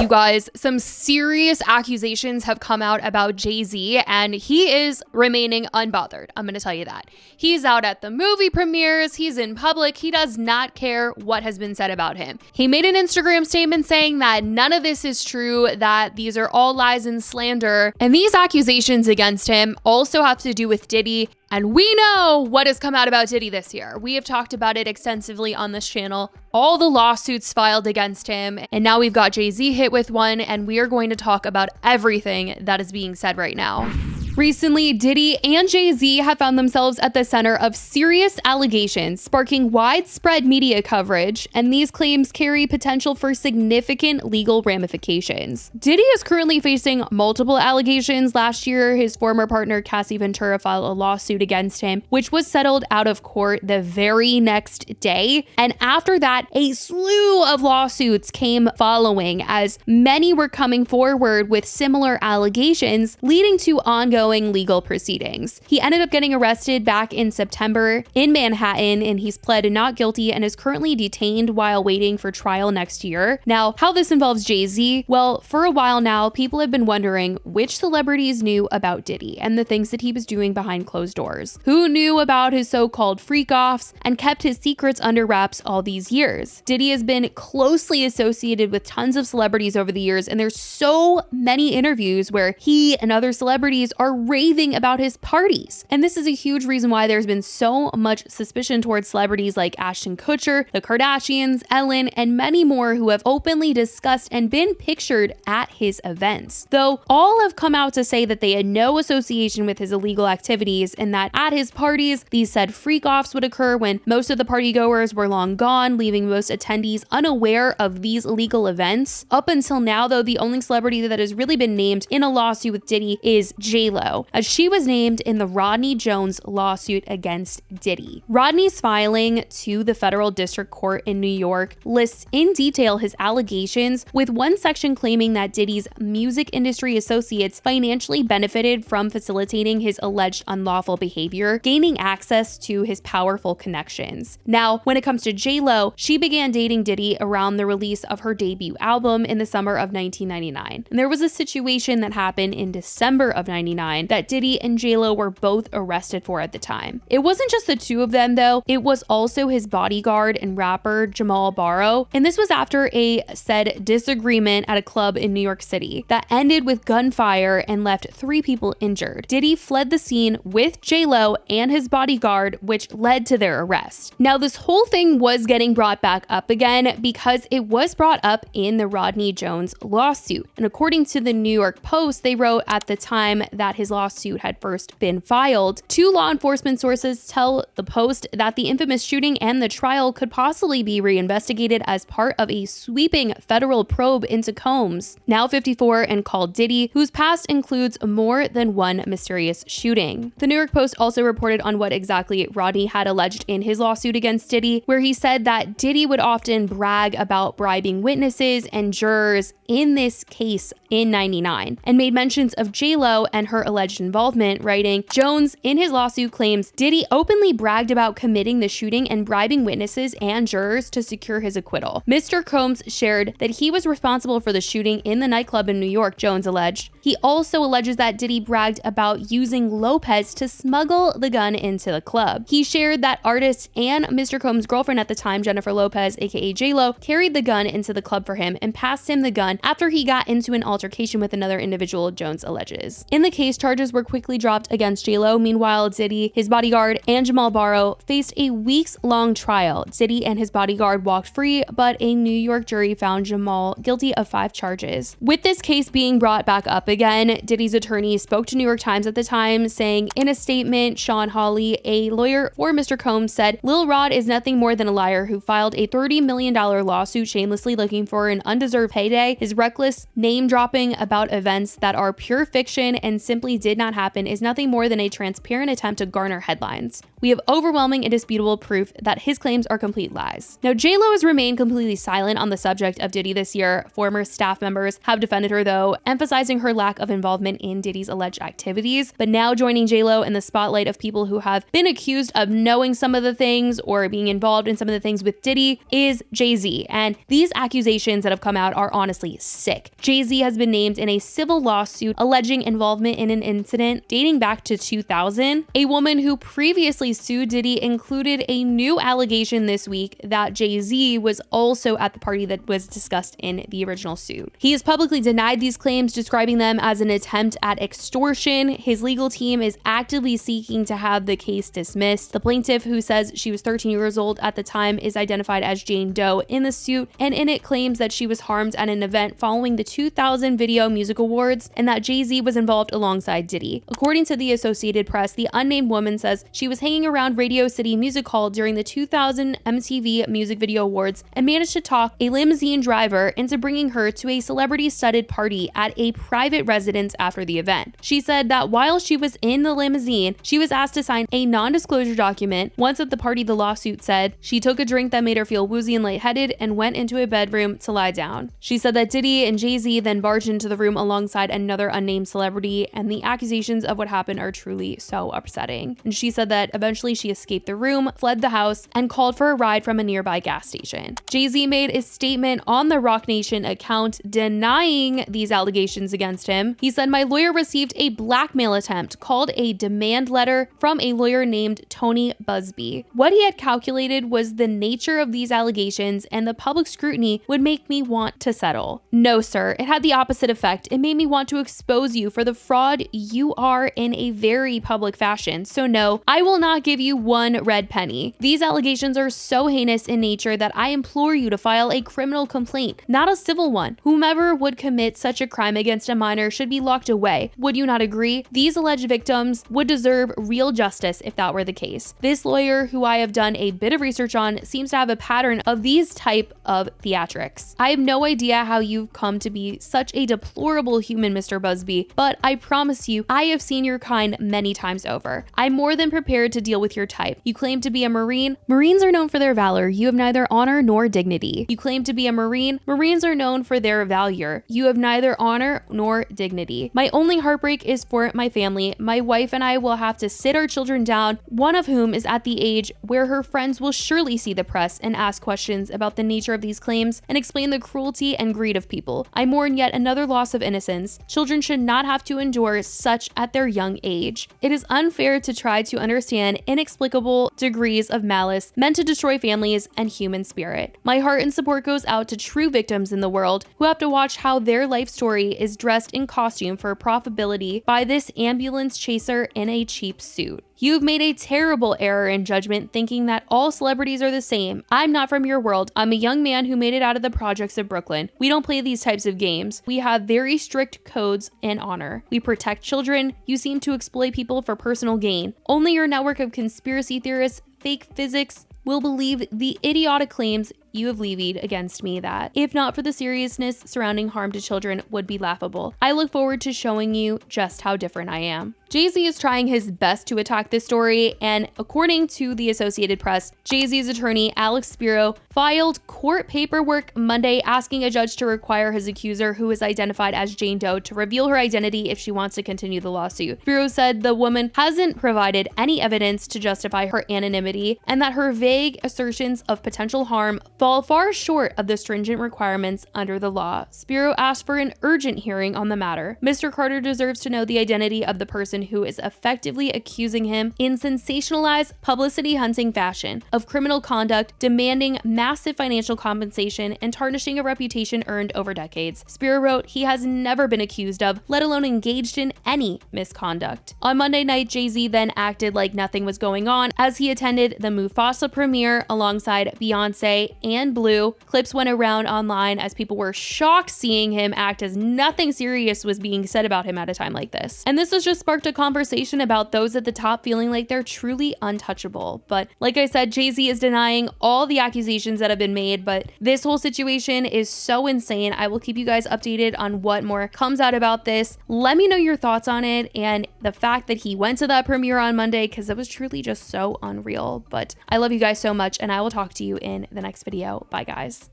You guys, some serious accusations have come out about Jay-Z, and he is remaining unbothered. I'm going to tell you that. He's out at the movie premieres. He's in public. He does not care what has been said about him. He made an Instagram statement saying that none of this is true, that these are all lies and slander. And these accusations against him also have to do with Diddy. And we know what has come out about Diddy this year. We have talked about it extensively on this channel. All the lawsuits filed against him. And now we've got Jay-Z hit with one, and we are going to talk about everything that is being said right now. Recently, Diddy and Jay-Z have found themselves at the center of serious allegations, sparking widespread media coverage, and these claims carry potential for significant legal ramifications. Diddy is currently facing multiple allegations. Last year, his former partner Cassie Ventura filed a lawsuit against him, which was settled out of court the very next day. And after that, a slew of lawsuits came following, as many were coming forward with similar allegations, leading to ongoing legal proceedings. He ended up getting arrested back in September in Manhattan, and he's pled not guilty and is currently detained while waiting for trial next year. Now, how this involves Jay-Z? Well, for a while now, people have been wondering which celebrities knew about Diddy and the things that he was doing behind closed doors. Who knew about his so-called freak-offs and kept his secrets under wraps all these years? Diddy has been closely associated with tons of celebrities over the years, and there's so many interviews where he and other celebrities are raving about his parties. And this is a huge reason why there's been so much suspicion towards celebrities like Ashton Kutcher, the Kardashians, Ellen, and many more who have openly discussed and been pictured at his events. Though all have come out to say that they had no association with his illegal activities, and that at his parties, these said freak-offs would occur when most of the partygoers were long gone, leaving most attendees unaware of these illegal events. Up until now, though, the only celebrity that has really been named in a lawsuit with Diddy is J-Lo, as she was named in the Rodney Jones lawsuit against Diddy. Rodney's filing to the federal district court in New York lists in detail his allegations, with one section claiming that Diddy's music industry associates financially benefited from facilitating his alleged unlawful behavior, gaining access to his powerful connections. Now, when it comes to J-Lo, she began dating Diddy around the release of her debut album in the summer of 1999. And there was a situation that happened in December of 99 that Diddy and J-Lo were both arrested for at the time. It wasn't just the two of them though, it was also his bodyguard and rapper Jamal Barrow, and this was after a said disagreement at a club in New York City that ended with gunfire and left 3 people injured. Diddy fled the scene with J-Lo and his bodyguard, which led to their arrest. Now, this whole thing was getting brought back up again because it was brought up in the Rodney Jones lawsuit, and according to the New York Post, they wrote at the time that his lawsuit had first been filed. 2 law enforcement sources tell the Post that the infamous shooting and the trial could possibly be reinvestigated as part of a sweeping federal probe into Combs, now 54 and called Diddy, whose past includes more than one mysterious shooting. The New York Post also reported on what exactly Rodney had alleged in his lawsuit against Diddy, where he said that Diddy would often brag about bribing witnesses and jurors in this case in 99, and made mentions of J-Lo and her alleged involvement, writing, Jones in his lawsuit claims Diddy openly bragged about committing the shooting and bribing witnesses and jurors to secure his acquittal. Mr. Combs shared that he was responsible for the shooting in the nightclub in New York, Jones alleged. He also alleges that Diddy bragged about using Lopez to smuggle the gun into the club. He shared that artist and Mr. Combs' girlfriend at the time, Jennifer Lopez, aka J-Lo, carried the gun into the club for him and passed him the gun after he got into an altercation with another individual, Jones alleges. In the case, charges were quickly dropped against J-Lo. Meanwhile, Diddy, his bodyguard, and Jamal Barrow faced a weeks-long trial. Diddy and his bodyguard walked free, but a New York jury found Jamal guilty of 5 charges. With this case being brought back up again, Diddy's attorney spoke to New York Times at the time, saying in a statement, Sean Hawley, a lawyer for Mr. Combs, said, Lil Rod is nothing more than a liar who filed a $30 million lawsuit shamelessly looking for an undeserved payday. His reckless name-dropping about events that are pure fiction and simply simply did not happen is nothing more than a transparent attempt to garner headlines. We have overwhelming, indisputable proof that his claims are complete lies. Now, J.Lo has remained completely silent on the subject of Diddy this year. Former staff members have defended her, though, emphasizing her lack of involvement in Diddy's alleged activities. But now joining J.Lo in the spotlight of people who have been accused of knowing some of the things or being involved in some of the things with Diddy is Jay-Z. And these accusations that have come out are honestly sick. Jay-Z has been named in a civil lawsuit alleging involvement in an incident dating back to 2000. A woman who previously sued Diddy included a new allegation this week that Jay-Z was also at the party that was discussed in the original suit. He has publicly denied these claims, describing them as an attempt at extortion. His legal team is actively seeking to have the case dismissed. The plaintiff, who says she was 13 years old at the time, is identified as Jane Doe in the suit, and in it claims that she was harmed at an event following the 2000 Video Music Awards and that Jay-Z was involved alongside Diddy. According to the Associated Press, the unnamed woman says she was hanging around Radio City Music Hall during the 2000 MTV Music Video Awards and managed to talk a limousine driver into bringing her to a celebrity-studded party at a private residence after the event. She said that while she was in the limousine, she was asked to sign a non-disclosure document. Once at the party, the lawsuit said she took a drink that made her feel woozy and lightheaded and went into a bedroom to lie down. She said that Diddy and Jay-Z then barged into the room alongside another unnamed celebrity, and the accusations of what happened are truly so upsetting. And she said that eventually she escaped the room, fled the house, and called for a ride from a nearby gas station. Jay-Z made a statement on the Roc Nation account denying these allegations against him. He said, "My lawyer received a blackmail attempt called a demand letter from a lawyer named Tony Busby. What he had calculated was the nature of these allegations and the public scrutiny would make me want to settle. No, sir, it had the opposite effect. It made me want to expose you for the fraud you are in a very public fashion. So no, I will not give you one red penny. These allegations are so heinous in nature that I implore you to file a criminal complaint, not a civil one. Whomever would commit such a crime against a minor should be locked away. Would you not agree? These alleged victims would deserve real justice if that were the case. This lawyer, who I have done a bit of research on, seems to have a pattern of these type of theatrics. I have no idea how you've come to be such a deplorable human, Mr. Busby, but I promise you, I have seen your kind many times over. I'm more than prepared to deal with your type. You claim to be a Marine. Marines are known for their valor. You have neither honor nor dignity. You claim to be a Marine. Marines are known for their valor. You have neither honor nor dignity. My only heartbreak is for my family. My wife and I will have to sit our children down, one of whom is at the age where her friends will surely see the press and ask questions about the nature of these claims and explain the cruelty and greed of people. I mourn yet another loss of innocence. Children should not have to endure such at their young age. It is unfair to try to understand inexplicable degrees of malice meant to destroy families and human spirit. My heart and support goes out to true victims in the world who have to watch how their life story is dressed in costume for profitability by this ambulance chaser in a cheap suit. You've made a terrible error in judgment thinking that all celebrities are the same. I'm not from your world. I'm a young man who made it out of the projects of Brooklyn. We don't play these types of games. We have very strict codes and honor. We protect children. You seem to exploit people for personal gain. Only your network of conspiracy theorists, fake physics, will believe the idiotic claims you have levied against me that, if not for the seriousness surrounding harm to children, would be laughable. I look forward to showing you just how different I am." Jay-Z is trying his best to attack this story, and according to the Associated Press, Jay-Z's attorney, Alex Spiro, filed court paperwork Monday asking a judge to require his accuser, who is identified as Jane Doe, to reveal her identity if she wants to continue the lawsuit. Spiro said the woman hasn't provided any evidence to justify her anonymity and that her vague assertions of potential harm fall far short of the stringent requirements under the law. Spiro asked for an urgent hearing on the matter. Mr. Carter deserves to know the identity of the person who is effectively accusing him in sensationalized publicity hunting fashion of criminal conduct, demanding massive financial compensation and tarnishing a reputation earned over decades. Spiro wrote he has never been accused of, let alone engaged in, any misconduct. On Monday night, Jay-Z then acted like nothing was going on as he attended the Mufasa premiere alongside Beyonce and blue. Clips went around online as people were shocked seeing him act as nothing serious was being said about him at a time like this. And this has just sparked a conversation about those at the top feeling like they're truly untouchable. But like I said, Jay-Z is denying all the accusations that have been made, but this whole situation is so insane. I will keep you guys updated on what more comes out about this. Let me know your thoughts on it and the fact that he went to that premiere on Monday, because it was truly just so unreal. But I love you guys so much, and I will talk to you in the next video. Bye, guys.